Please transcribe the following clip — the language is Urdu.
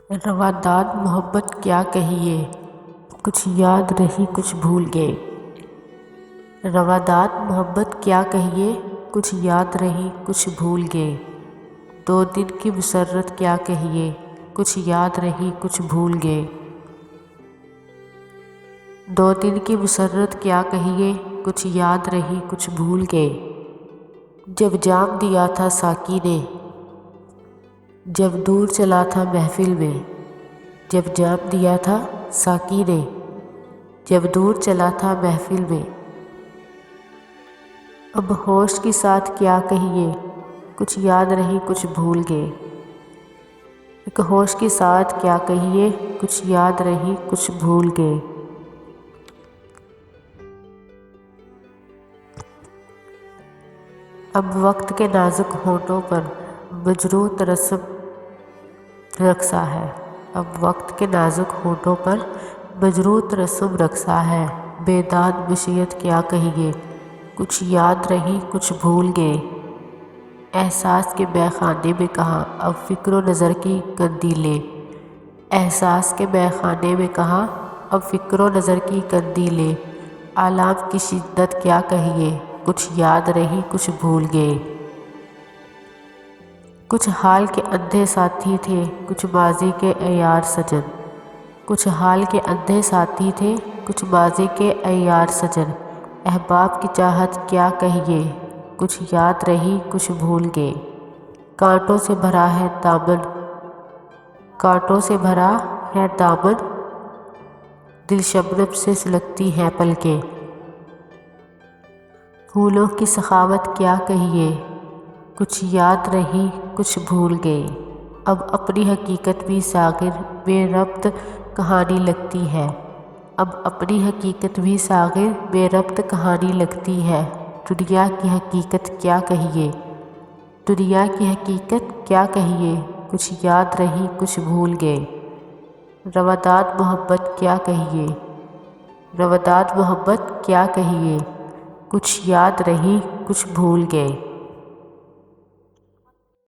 رواداد محبت کیا کہیے، کچھ یاد رہی کچھ بھول گئے۔ رواداد محبت کیا کہیے، کچھ یاد رہی کچھ بھول گئے۔ دو دن کی مسرت کیا کہیے، کچھ یاد رہی کچھ بھول گئے۔ دو دن کی مسرت کیا کہیے، کچھ یاد رہی کچھ بھول گئے۔ جب جام دیا تھا ساقی نے، جب دور چلا تھا محفل میں۔ جب جام دیا تھا ساقی نے، جب دور چلا تھا محفل میں۔ اب ہوش کے ساتھ کیا کہیے، کچھ یاد رہی کچھ بھول گئے۔ ایک ہوش کے ساتھ کیا کہیے، کچھ یاد رہی کچھ بھول گئے۔ اب وقت کے نازک ہونٹوں پر مجروح تبسم رقصا ہے۔ اب وقت کے نازک ہونٹوں پر مجروح تبسم رقصا ہے۔ بیداد مشیت کیا کہیے، کچھ یاد رہی کچھ بھول گئے۔ احساس کے مے خانے میں کہاں اب فکر و نظر کی قندیلیں۔ احساس کے مے خانے میں کہاں اب فکر و نظر کی قندیلیں۔ آلام کی شدت کیا کہیے، کچھ یاد رہی کچھ بھول گئے۔ کچھ حال کے اندھے ساتھی تھے، کچھ ماضی کے عیار سجن۔ کچھ حال کے اندھے ساتھی تھے، کچھ ماضی کے عیار سجن۔ احباب کی چاہت کیا کہیے، کچھ یاد رہی کچھ بھول گئے۔ کانٹوں سے بھرا ہے دامن، کانٹوں سے بھرا ہے دامن، دل شبنم سے سلگتی ہیں پلکیں۔ پھولوں کی سخاوت کیا کہیے، کچھ یاد رہی کچھ بھول گئے۔ اب اپنی حقیقت بھی ساغر بے ربط کہانی لگتی ہے۔ اب اپنی حقیقت بھی ساغر بے ربط کہانی لگتی ہے۔ دنیا کی حقیقت کیا کہیے، دنیا کی حقیقت کیا کہیے، کچھ یاد رہی کچھ بھول گئے۔ رواداد محبت کیا کہیے، رواداد محبت کیا کہیے، کچھ یاد رہی کچھ بھول گئے۔